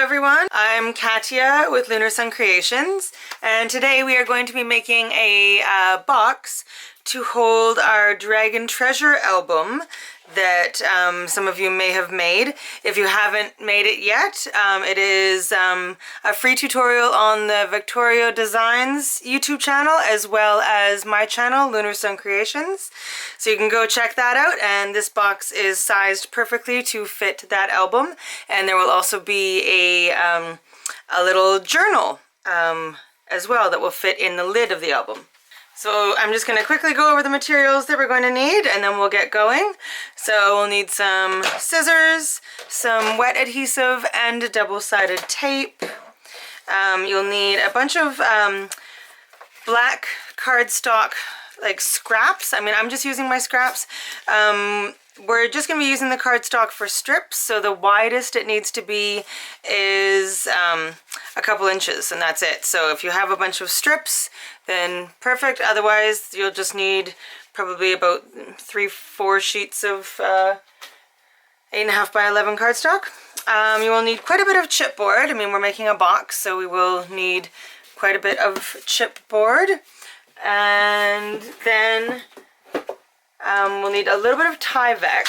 everyone, I'm Katya with Lunar Sun Creations, and today we are going to be making a box to hold our Dragon Treasure album that some of you may have made. If you haven't made it yet, it is a free tutorial on the Vectoria Designs YouTube channel as well as my channel, Lunar Sun Creations. So you can go check that out, and this box is sized perfectly to fit that album, and there will also be a little journal as well that will fit in the lid of the album. So I'm just going to quickly go over the materials that we're going to need, and then we'll get going. So we'll need some scissors, some wet adhesive and double-sided tape. You'll need a bunch of black cardstock like scraps. I mean, I'm just using my scraps. We're just going to be using the cardstock for strips, so the widest it needs to be is a couple inches, and that's it. So if you have a bunch of strips, then perfect. Otherwise, you'll just need probably about 3-4 sheets of 8.5 by 11 cardstock. You will need quite a bit of chipboard. I mean, we're making a box, so we will need quite a bit of chipboard. And then we'll need a little bit of Tyvek.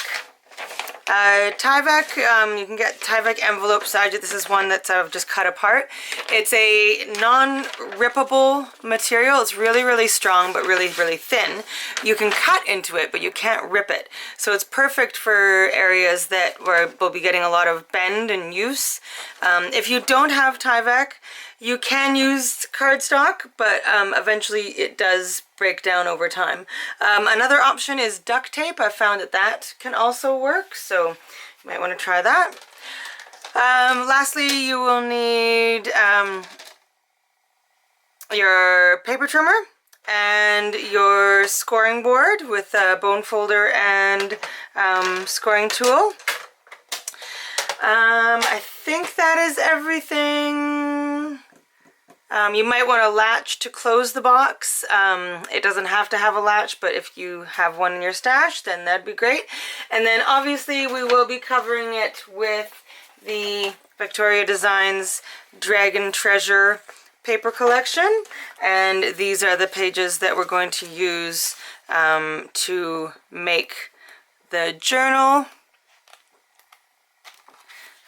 Tyvek, you can get Tyvek envelope size. This is one that's I've just cut apart. It's a non-rippable material. It's really, really strong, but really, really thin. You can cut into it, but you can't rip it. So it's perfect for areas where we'll be getting a lot of bend and use. If you don't have Tyvek, you can use cardstock, but eventually it does break down over time. Another option is duct tape. I found that can also work, so you might want to try that. Lastly, you will need your paper trimmer and your scoring board with a bone folder and scoring tool. I think that is everything. You might want a latch to close the box. It doesn't have to have a latch, but if you have one in your stash, then that'd be great. And then obviously we will be covering it with the Vectoria Designs Dragon Treasure paper collection. And these are the pages that we're going to use to make the journal.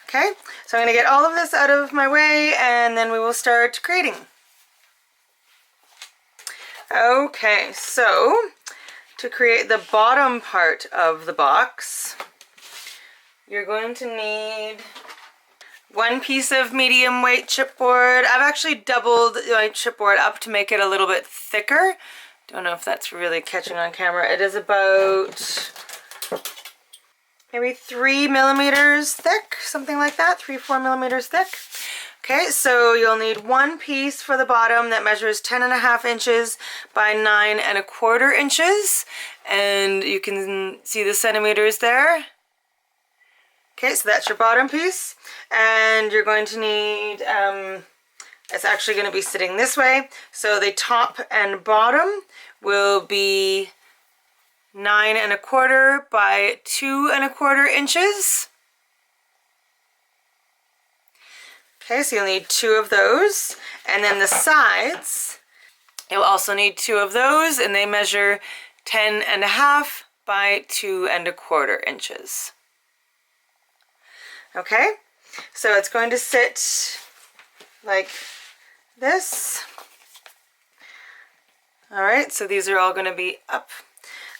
Okay, so I'm going to get all of this out of my way, and then we will start creating. Okay, so to create the bottom part of the box, you're going to need one piece of medium weight chipboard. I've actually doubled my chipboard up to make it a little bit thicker. Don't know if that's really catching on camera. It is about maybe 3 millimeters thick, something like that, 3-4 millimeters thick. Okay, so you'll need one piece for the bottom that measures 10.5 inches by 9.25 inches, and you can see the centimeters there. Okay, so that's your bottom piece, and you're going to need, it's actually going to be sitting this way, so the top and bottom will be 9.25 by 2.25 inches. Okay, so you'll need 2 of those, and then the sides, you'll also need 2 of those, and they measure 10.5 by 2.25 inches. Okay, so it's going to sit like this. All right, so these are all going to be up.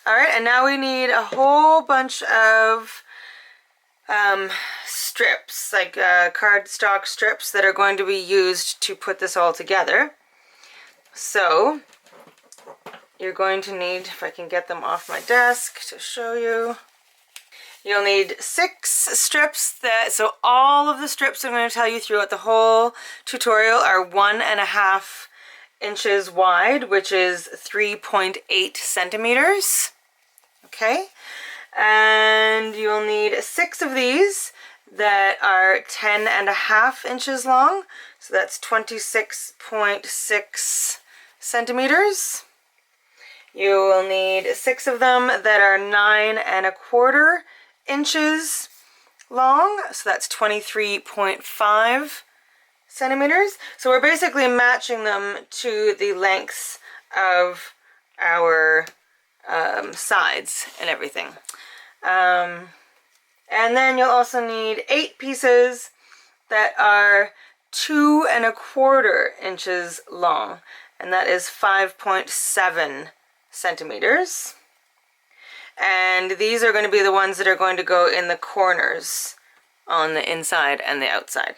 All right, and now we need a whole bunch of strips, like cardstock strips that are going to be used to put this all together. So you're going to need, if I can get them off my desk to show you, you'll need 6 strips. So all of the strips I'm going to tell you throughout the whole tutorial are 1.5 inches wide, which is 3.8 centimeters. Okay, and you'll need 6 of these that are 10.5 inches long, so that's 26.6 centimeters. You will need 6 of them that are 9.25 inches long, so that's 23.5 centimeters. So we're basically matching them to the lengths of our sides and everything. And then you'll also need 8 pieces that are 2 1/4 inches long, and that is 5.7 centimeters. And these are going to be the ones that are going to go in the corners on the inside and the outside.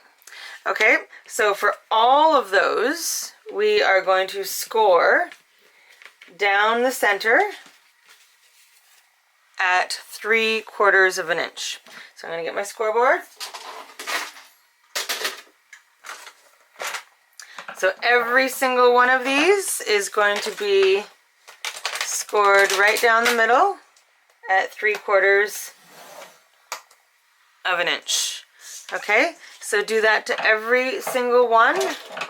Okay, so for all of those, we are going to score down the center at 3/4 of an inch. So I'm going to get my scoreboard. So every single one of these is going to be scored right down the middle at 3/4 of an inch. Okay, so do that to every single one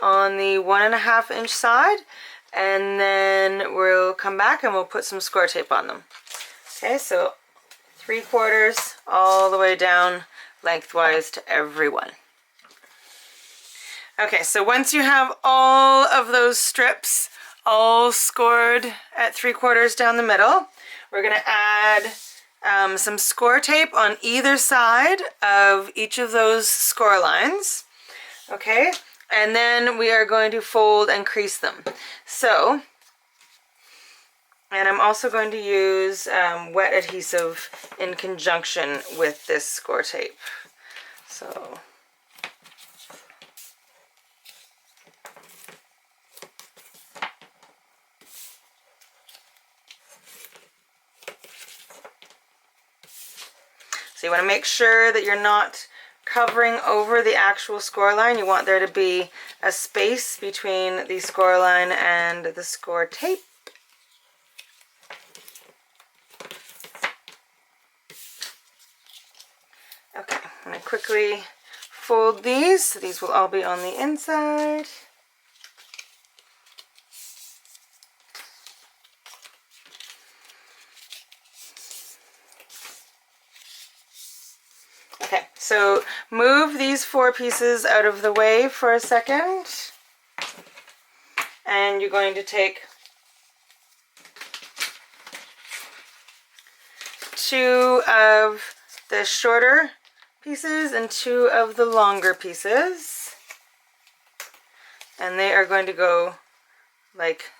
on the 1.5 inch side, and then we'll come back and we'll put some score tape on them. Okay, so 3/4 all the way down lengthwise to every one. Okay, so once you have all of those strips all scored at 3/4 down the middle, we're going to add some score tape on either side of each of those score lines. Okay, and then we are going to fold and crease them. So, and I'm also going to use wet adhesive in conjunction with this score tape. So, so you want to make sure that you're not covering over the actual score line. You want there to be a space between the score line and the score tape. Okay, I'm going to quickly fold these. So these will all be on the inside. Okay, so move these 4 pieces out of the way for a second, and you're going to take 2 of the shorter pieces and 2 of the longer pieces, and they are going to go like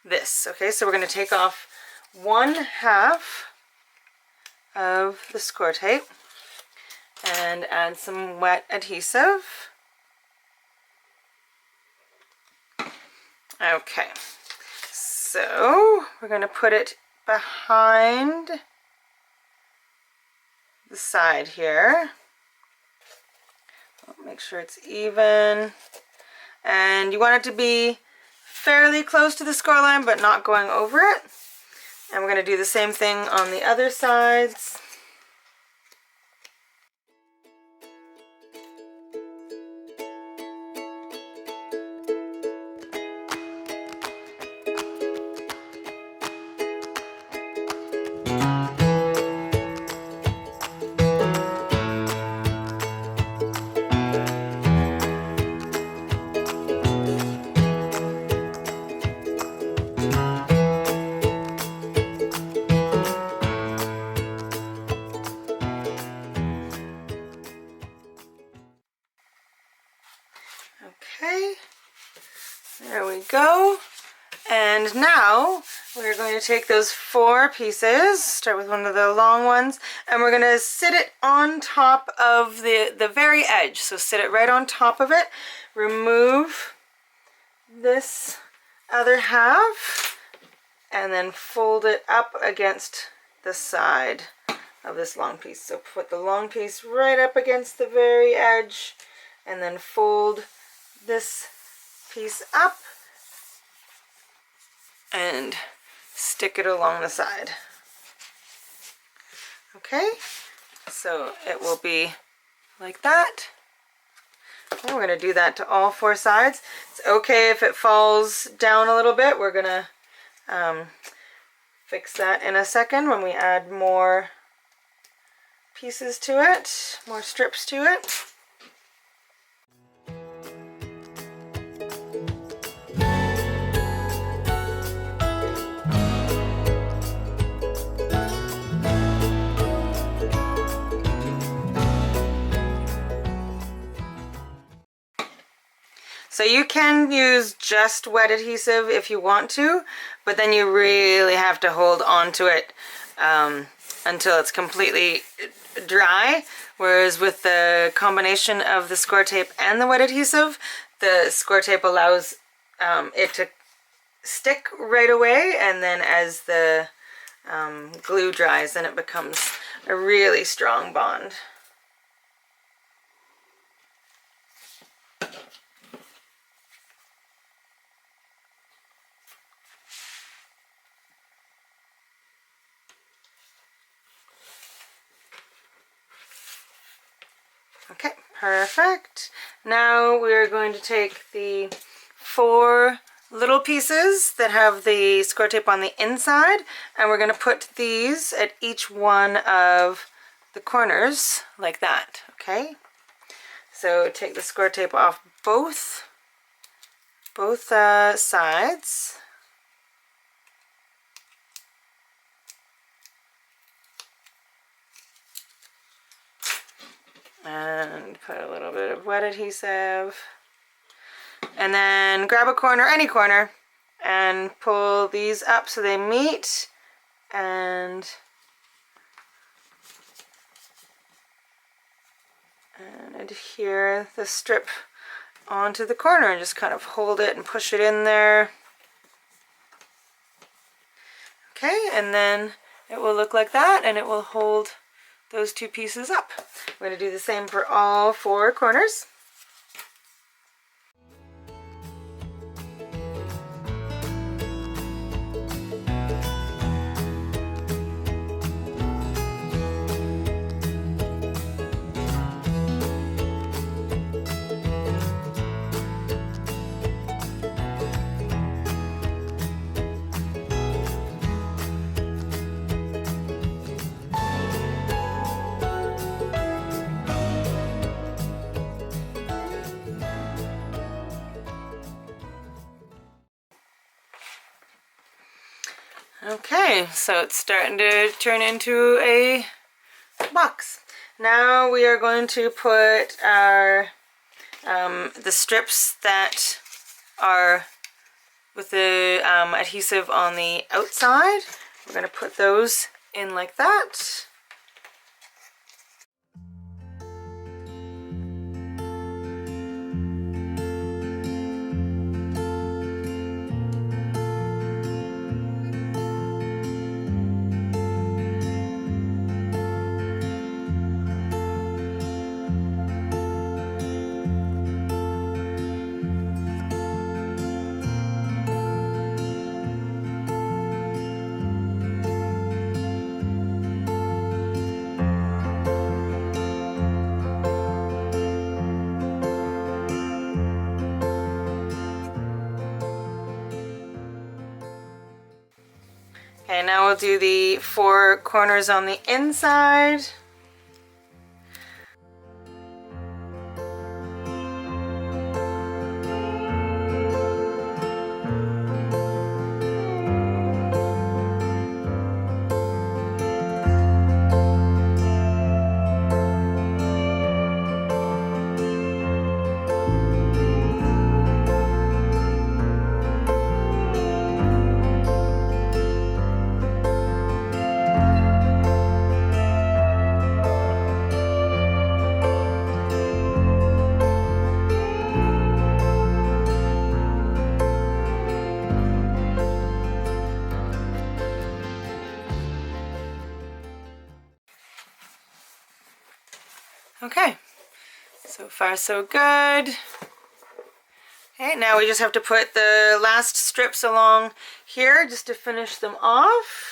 this. Okay, so we're going to take off 1/2 of the score tape and add some wet adhesive. Okay, so we're going to put it behind the side here. Make sure it's even, and you want it to be fairly close to the score line but not going over it. And we're going to do the same thing on the other sides. Okay, there we go. And now we're going to take those 4 pieces, start with one of the long ones, and we're going to sit it on top of the very edge. So sit it right on top of it, remove this other half, and then fold it up against the side of this long piece. So put the long piece right up against the very edge, and then fold this piece up and stick it along the side. Okay, so it will be like that. And we're going to do that to all 4 sides. It's okay if it falls down a little bit. We're going to fix that in a second when we add more pieces to it, more strips to it. So you can use just wet adhesive if you want to, but then you really have to hold on to it until it's completely dry. Whereas with the combination of the score tape and the wet adhesive, the score tape allows it to stick right away, and then as the glue dries, then it becomes a really strong bond. Okay, perfect. Now we're going to take the 4 little pieces that have the score tape on the inside, and we're going to put these at each one of the corners like that, okay? So take the score tape off both sides. And put a little bit of wet adhesive. And then grab a corner, any corner, and pull these up so they meet, and adhere the strip onto the corner and just kind of hold it and push it in there. Okay, and then it will look like that, and it will hold those 2 pieces up. We're going to do the same for all 4 corners. Okay, so it's starting to turn into a box. Now we are going to put our the strips that are with the adhesive on the outside. We're going to put those in like that. Okay, now we'll do the 4 corners on the inside. Okay, so far so good. Okay, now we just have to put the last strips along here just to finish them off.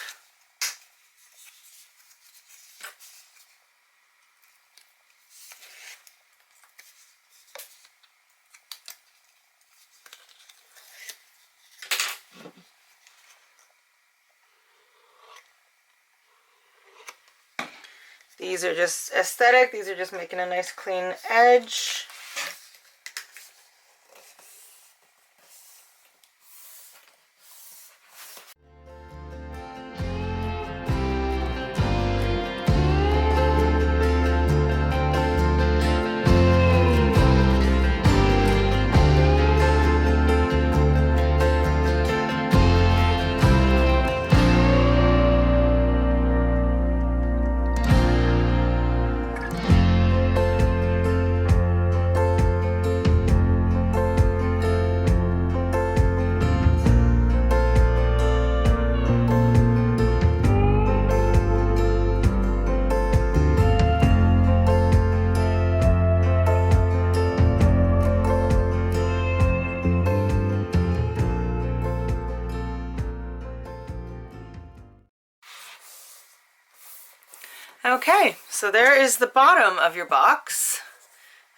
These are just aesthetic. These are just making a nice clean edge. Okay, so there is the bottom of your box.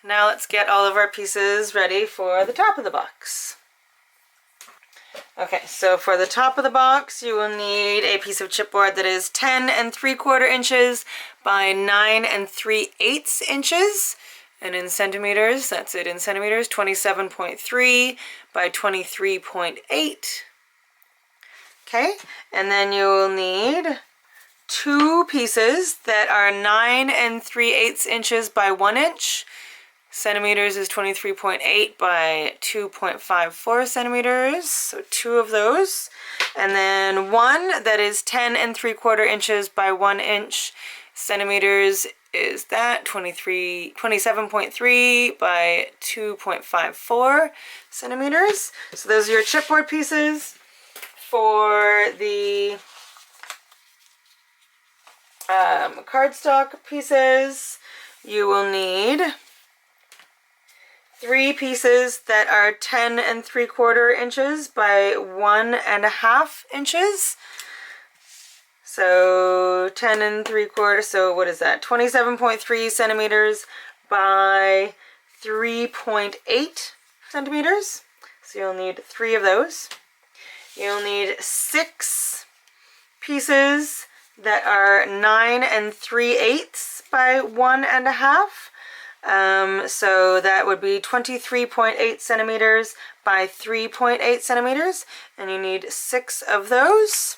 Now let's get all of our pieces ready for the top of the box. Okay, so for the top of the box, you will need a piece of chipboard that is 10 3/4 inches by 9 3/8 inches. And in centimeters, that's it in centimeters, 27.3 by 23.8. Okay, and then you will need 2 pieces that are 9 3/8 inches by 1 inch. Centimeters is 23.8 by 2.54 centimeters, so 2 of those. And then 1 that is 10 3/4 inches by 1 inch. Centimeters is that 27.3 by 2.54 centimeters. So those are your chipboard pieces. For the cardstock pieces, you will need 3 pieces that are 10 3/4 inches by 1.5 inches. So 10 3/4, so what is that? 27.3 centimeters by 3.8 centimeters. So you'll need 3 of those. You'll need 6 pieces that are 9 3/8 by 1.5. So that would be 23.8 centimeters by 3.8 centimeters, and you need 6 of those.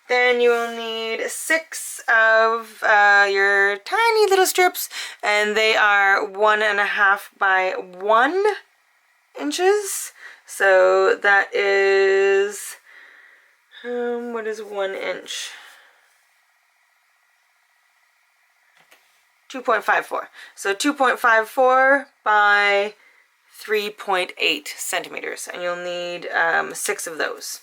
Then you will need 6 of your tiny little strips, and they are 1.5 by 1 inches. So that is, what is 1 inch? 2.54. So 2.54 by 3.8 centimeters, and you'll need 6 of those.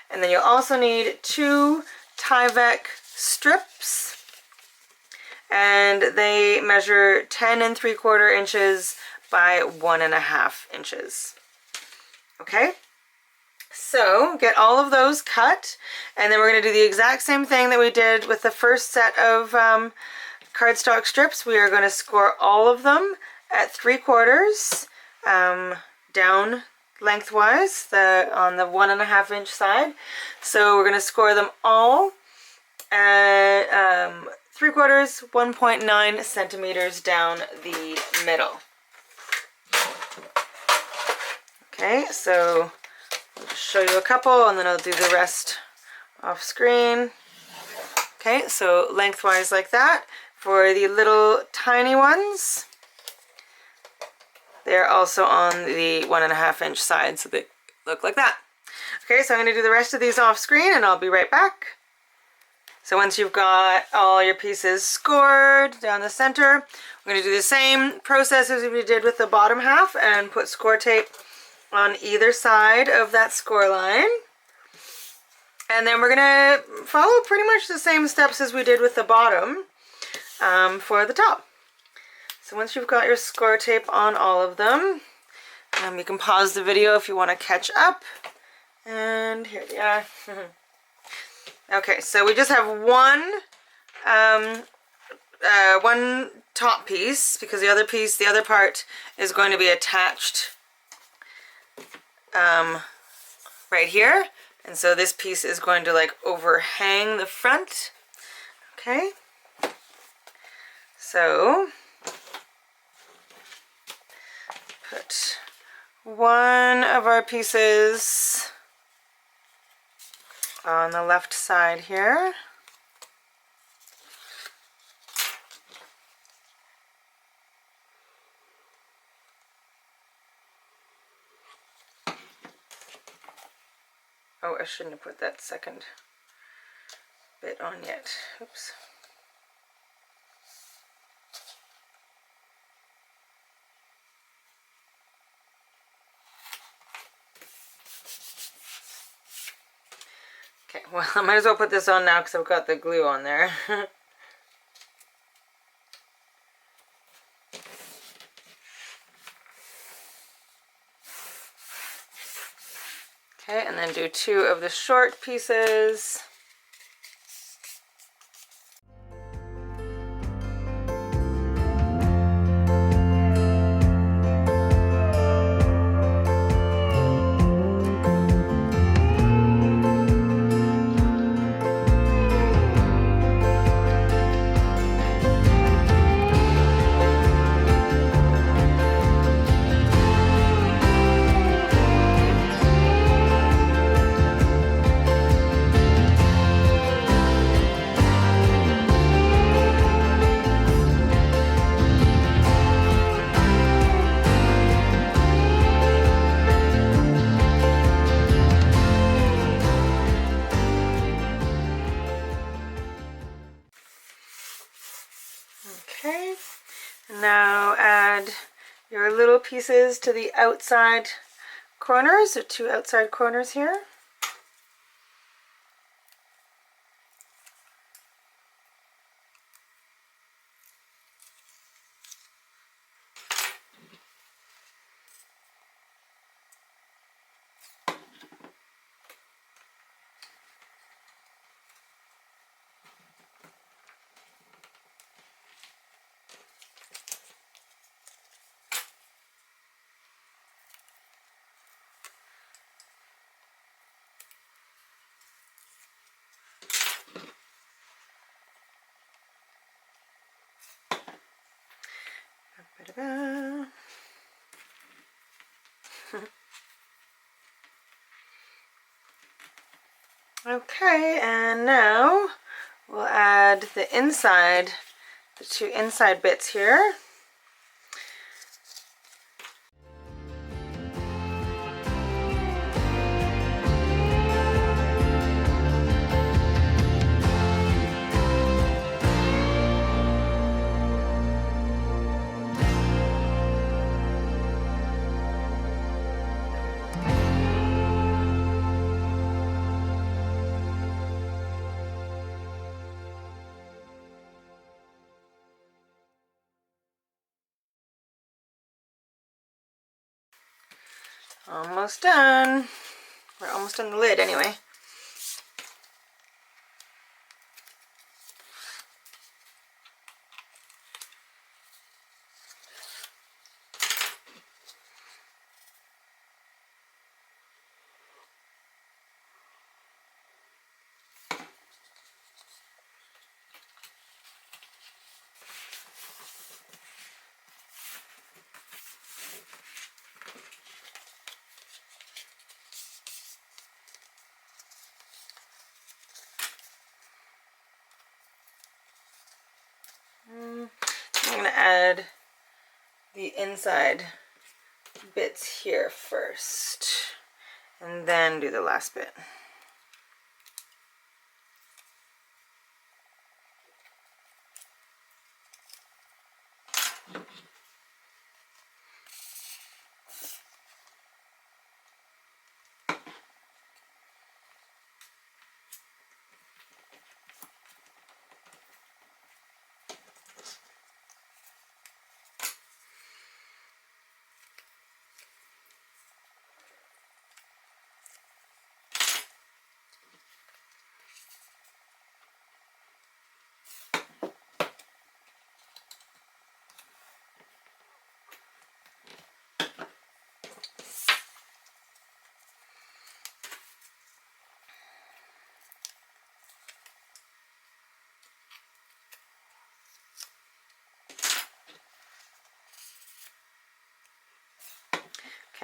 And then you'll also need 2 Tyvek strips, and they measure 10 3/4 inches by 1.5 inches. Okay, so get all of those cut, and then we're going to do the exact same thing that we did with the first set of cardstock strips. We are going to score all of them at 3/4 down lengthwise on the 1.5 inch side. So we're going to score them all at 3/4, 1.9 centimeters down the middle. Okay, so I'll just show you a couple and then I'll do the rest off screen. Okay, so lengthwise like that. For the little tiny ones, they're also on the 1.5 inch side, so they look like that. Okay, so I'm going to do the rest of these off screen and I'll be right back. So once you've got all your pieces scored down the center, we're going to do the same process as we did with the bottom half and put score tape on either side of that score line. And then we're going to follow pretty much the same steps as we did with the bottom for the top. So once you've got your score tape on all of them, you can pause the video if you want to catch up. And here they are. Okay, so we just have one top piece, because the other part is going to be attached right here, and so this piece is going to like overhang the front. Okay, So put one of our pieces on the left side here. Oh, I shouldn't have put that second bit on yet. Oops. Okay, well, I might as well put this on now because I've got the glue on there. Okay, and then do two of the short pieces. Okay, now add your little pieces to the outside corners, the two outside corners here. Okay, and now we'll add the two inside bits here. Almost done. We're almost on the lid anyway. I'm going to add the inside bits here first, and then do the last bit.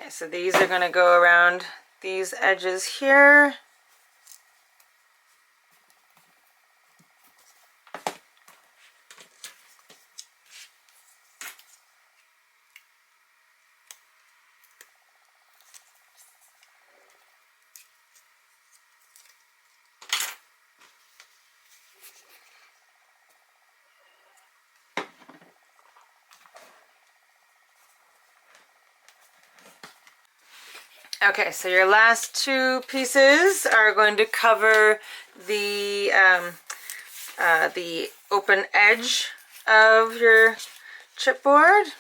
Okay, so these are going to go around these edges here. Okay, so your last two pieces are going to cover the open edge of your chipboard.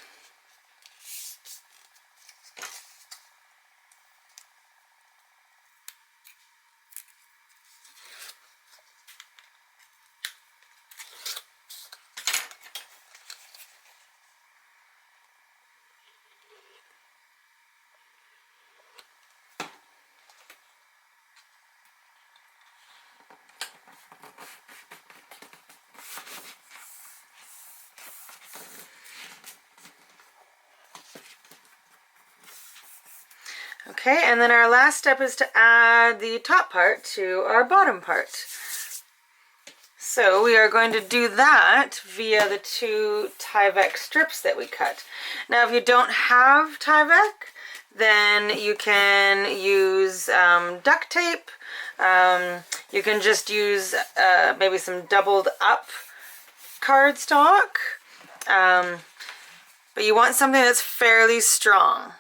Okay, and then our last step is to add the top part to our bottom part. So we are going to do that via the two Tyvek strips that we cut. Now if you don't have Tyvek, then you can use duct tape. You can just use maybe some doubled up cardstock. But you want something that's fairly strong.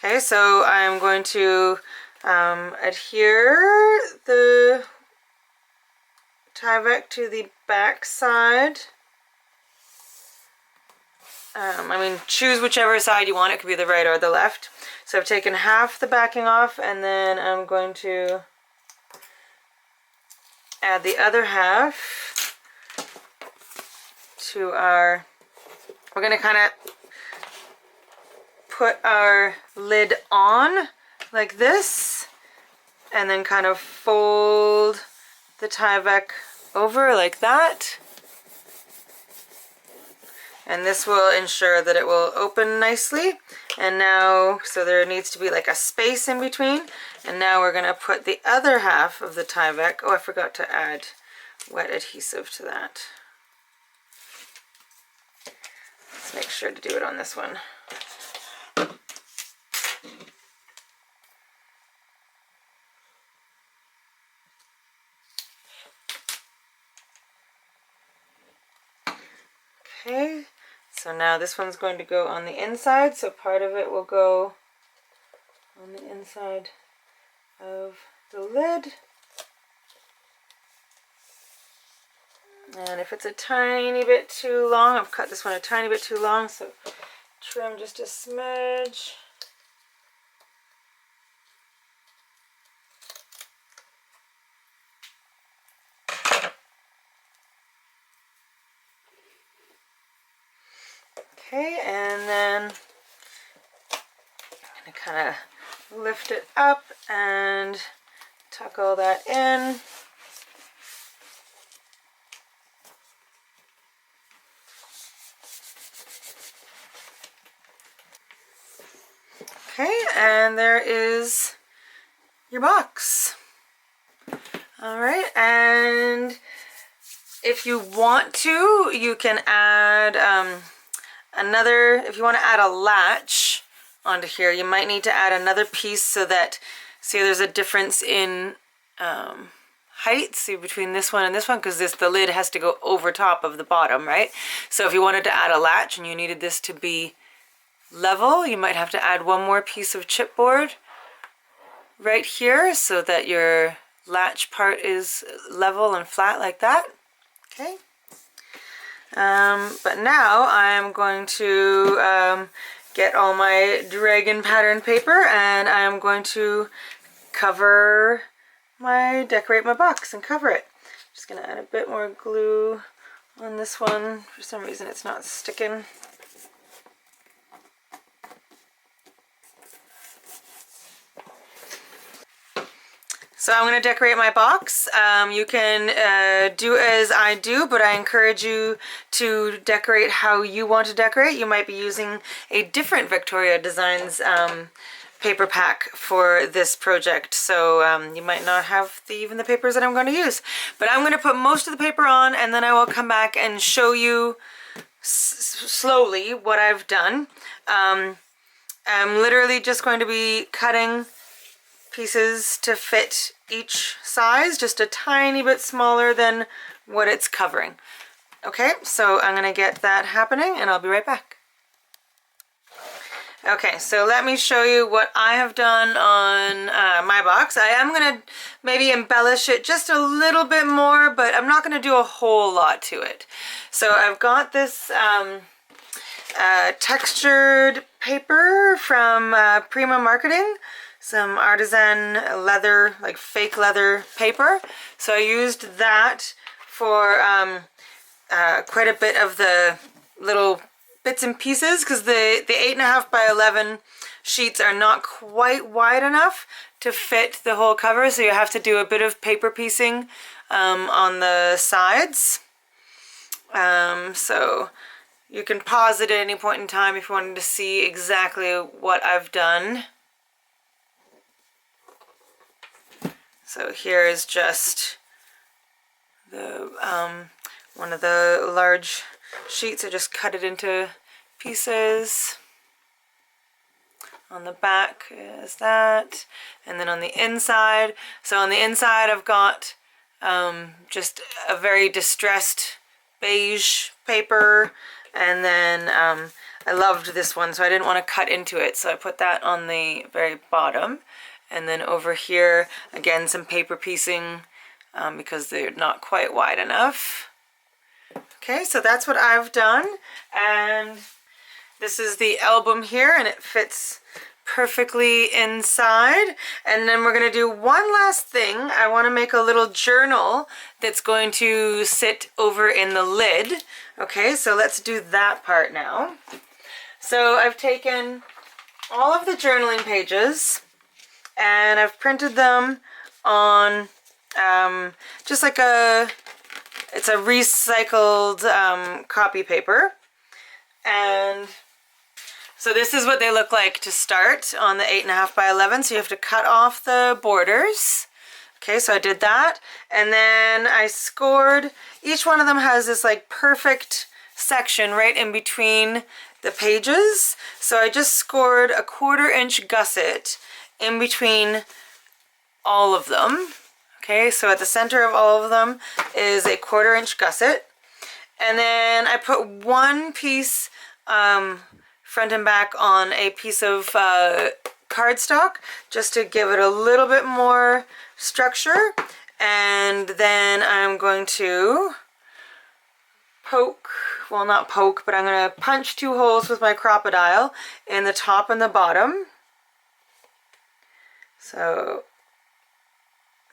Okay, so I'm going to adhere the Tyvek to the back side. I mean, choose whichever side you want. It could be the right or the left. So I've taken half the backing off, and then I'm going to add the other half to our, we're going to kind of put our lid on like this, and then kind of fold the Tyvek over like that. And this will ensure that it will open nicely. And now, so there needs to be like a space in between. And now we're going to put the other half of the Tyvek. Oh, I forgot to add wet adhesive to that. Let's make sure to do it on this one. Okay, so now this one's going to go on the inside, so part of it will go on the inside of the lid. And if it's a tiny bit too long, I've cut this one a tiny bit too long, so trim just a smidge. Okay, and then I'm going to kind of lift it up and tuck all that in. Okay, and there is your box. All right, and if you want to, you can add if you want to add a latch onto here, you might need to add another piece so that, see, there's a difference in height, see, between this one and this one, because the lid has to go over top of the bottom, right? So if you wanted to add a latch and you needed this to be level, you might have to add one more piece of chipboard right here so that your latch part is level and flat like that. Okay. But now I'm going to get all my dragon pattern paper, and I'm going to decorate my box and cover it. Just going to add a bit more glue on this one. For some reason it's not sticking. So I'm going to decorate my box. You can do as I do, but I encourage you to decorate how you want to decorate. You might be using a different Vectoria Designs paper pack for this project, so you might not have even the papers that I'm going to use. But I'm going to put most of the paper on, and then I will come back and show you slowly what I've done. I'm literally just going to be cutting pieces to fit each size, just a tiny bit smaller than what it's covering. Okay, so I'm gonna get that happening and I'll be right back. Okay, so let me show you what I have done on my box. I am gonna maybe embellish it just a little bit more, but I'm not gonna do a whole lot to it. So I've got this textured paper from Prima Marketing, some artisan leather, like fake leather paper. So I used that for quite a bit of the little bits and pieces, because the 8.5 by 11 sheets are not quite wide enough to fit the whole cover, so you have to do a bit of paper piecing on the sides. So you can pause it at any point in time if you wanted to see exactly what I've done. So here is just the one of the large sheets. I just cut it into pieces. On the back is that, and then on the inside. So on the inside I've got just a very distressed beige paper, and then I loved this one, so I didn't want to cut into it, so I put that on the very bottom. And then over here, again, some paper piecing because they're not quite wide enough. Okay, so that's what I've done. And this is the album here, and it fits perfectly inside. And then we're going to do one last thing. I want to make a little journal that's going to sit over in the lid. Okay, so let's do that part now. So I've taken all of the journaling pages and I've printed them on just like it's a recycled copy paper. And so this is what they look like to start on the 8.5 by 11. So you have to cut off the borders. Okay, so I did that. And then I scored, each one of them has this like perfect section right in between the pages. So I just scored a 1/4 inch gusset in between all of them. Okay, so at the center of all of them is a 1/4 inch gusset. And then I put one piece front and back on a piece of cardstock just to give it a little bit more structure. And then I'm going to poke, well, not poke, but I'm going to punch 2 holes with my crocodile in the top and the bottom. So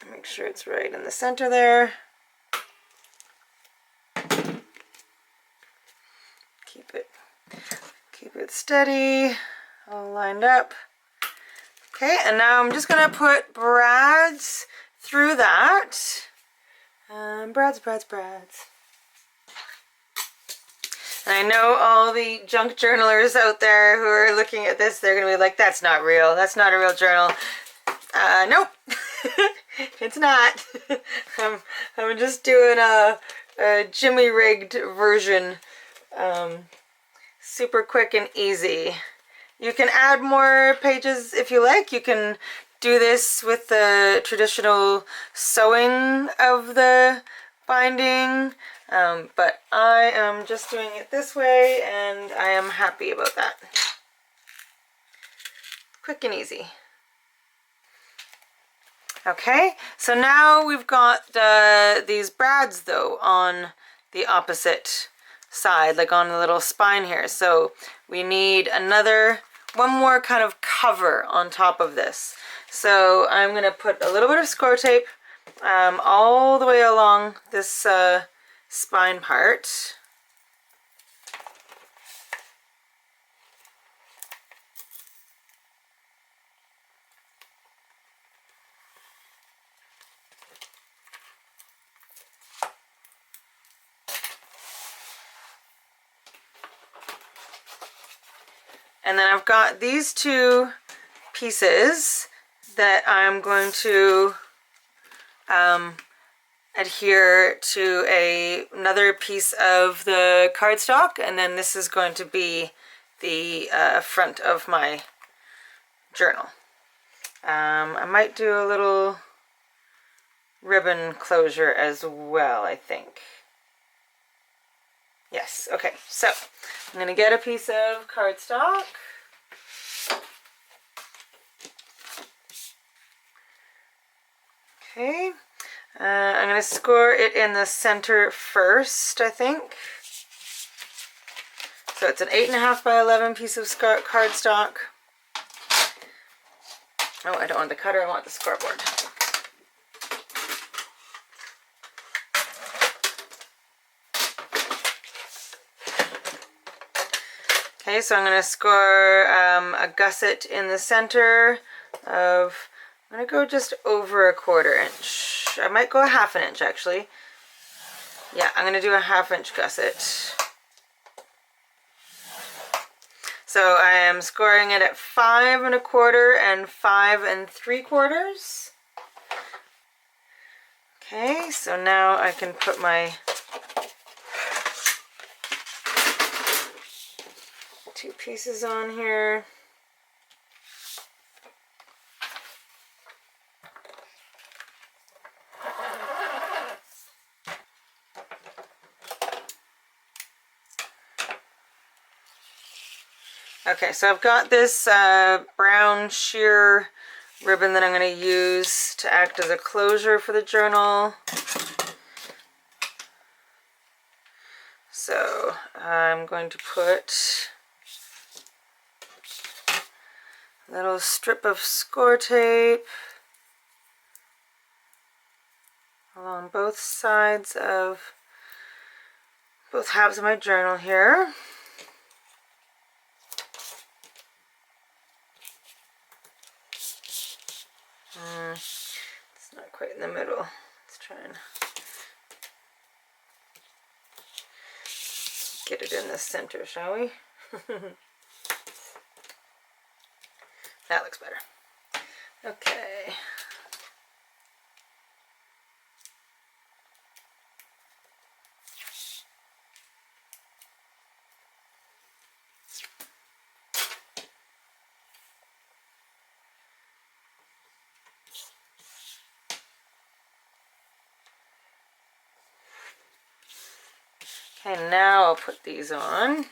make sure it's right in the center there. Keep it steady, all lined up. Okay, and now I'm just gonna put brads through that. Brads. And I know all the junk journalers out there who are looking at this, they're gonna be like, that's not real. That's not a real journal. Nope, it's not. I'm just doing a jimmy-rigged version. Super quick and easy. You can add more pages if you like. You can do this with the traditional sewing of the binding, but I am just doing it this way and I am happy about that. Quick and easy. Okay, so now we've got these brads though on the opposite side, like on the little spine here. So we need one more kind of cover on top of this. So I'm going to put a little bit of score tape all the way along this spine part. And then I've got these two pieces that I'm going to adhere to another piece of the cardstock, and then this is going to be the front of my journal. I might do a little ribbon closure as well, I think. Yes, okay, so I'm going to get a piece of cardstock. Okay, I'm going to score it in the center first, I think. So it's an 8.5 by 11 piece of cardstock. Oh, I don't want the cutter, I want the scoreboard. Okay, so I'm going to score a gusset in the center of, I'm going to go just over 1/4 inch. I might go a 1/2 inch actually. Yeah, I'm going to do a 1/2 inch gusset. So I am scoring it at 5 1/4 and 5 3/4. Okay, so now I can put my two pieces on here. Okay, so I've got this brown sheer ribbon that I'm going to use to act as a closure for the journal. So I'm going to put a little strip of score tape along both sides of both halves of my journal here. It's not quite in the middle. Let's try and get it in the center, shall we? That looks better. Okay. Okay, now I'll put these on.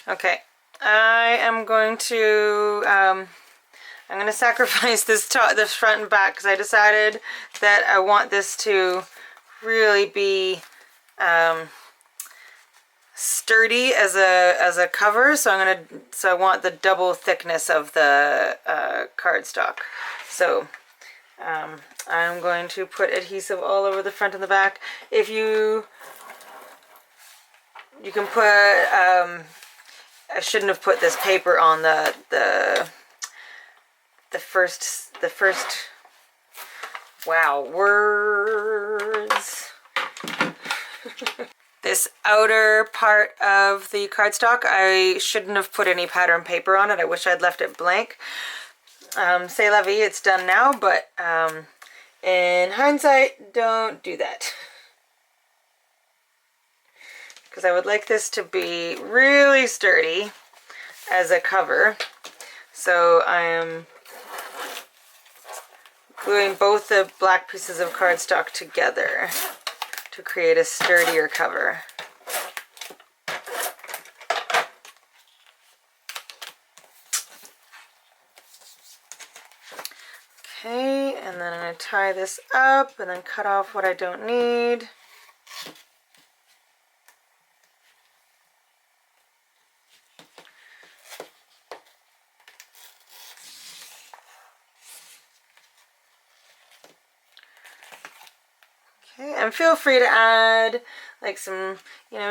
Okay, I am going to sacrifice this front and back because I decided that I want this to really be sturdy as a cover. So I want the double thickness of the cardstock. So I'm going to put adhesive all over the front and the back. If you can put I shouldn't have put this paper on the first wow, words. This outer part of the cardstock, I shouldn't have put any pattern paper on it. I wish I'd left it blank. C'est la vie, it's done now, but in hindsight, don't do that. Because I would like this to be really sturdy as a cover. So I am gluing both the black pieces of cardstock together to create a sturdier cover. Okay, and then I'm going to tie this up and then cut off what I don't need. Okay, and feel free to add like some,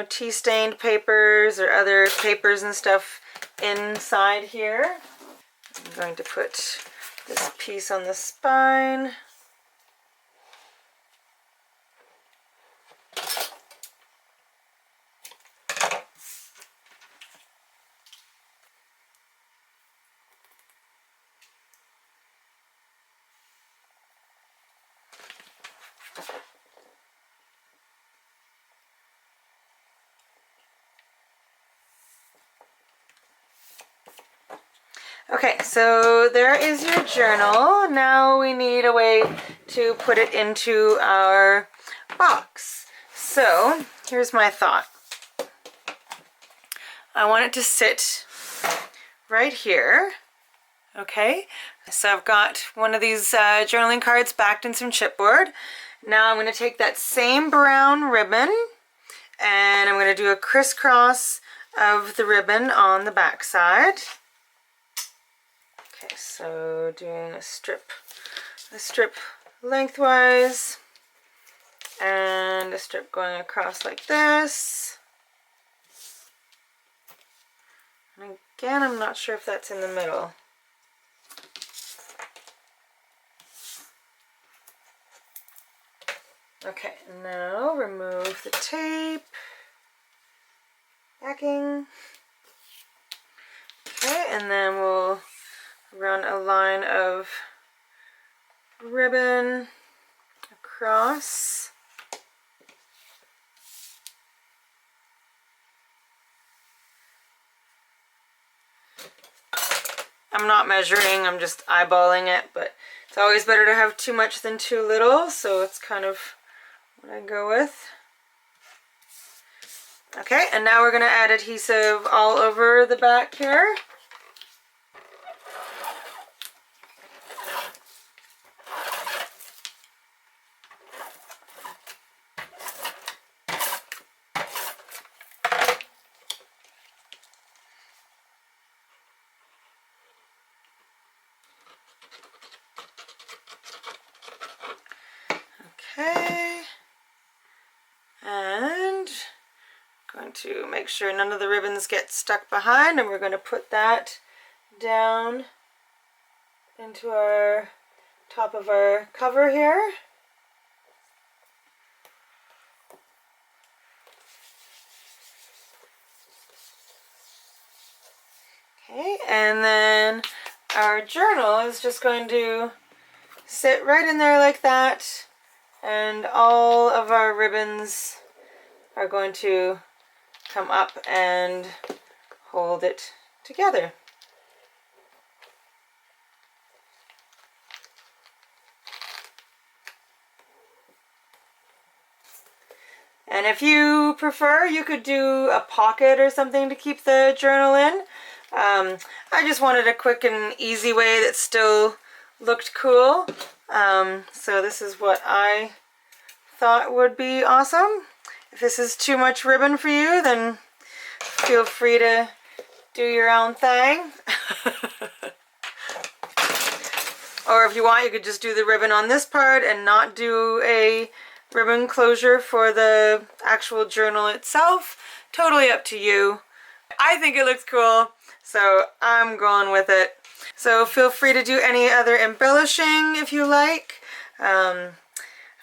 tea stained papers or other papers and stuff inside here. I'm going to put this piece on the spine. Okay, so there is your journal. Now we need a way to put it into our box. So here's my thought. I want it to sit right here. Okay, so I've got one of these journaling cards backed in some chipboard. Now I'm going to take that same brown ribbon and I'm going to do a crisscross of the ribbon on the back side. Okay, so doing a strip lengthwise and a strip going across like this. And again, I'm not sure if that's in the middle. Okay, now remove the tape, backing. Okay, and then we'll run a line of ribbon across. I'm not measuring, I'm just eyeballing it, but it's always better to have too much than too little, so it's kind of what I go with. Okay, and now we're going to add adhesive all over the back here. Okay, and going to make sure none of the ribbons get stuck behind, and we're going to put that down into our top of our cover here. Okay, and then our journal is just going to sit right in there like that, and all of our ribbons are going to come up and hold it together. And if you prefer, you could do a pocket or something to keep the journal in. I just wanted a quick and easy way that still looked cool. So this is what I thought would be awesome. If this is too much ribbon for you, then feel free to do your own thing. Or if you want, you could just do the ribbon on this part and not do a ribbon closure for the actual journal itself. Totally up to you. I think it looks cool, so I'm going with it. So feel free to do any other embellishing if you like. I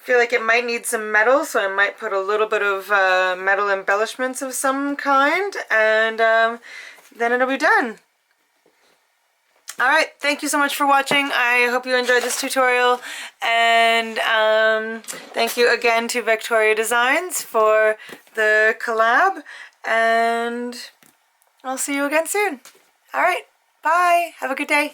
feel like it might need some metal, so I might put a little bit of metal embellishments of some kind, and then it'll be done. Alright, thank you so much for watching. I hope you enjoyed this tutorial, and thank you again to Vectoria Designs for the collab, and I'll see you again soon. Alright, bye! Have a good day!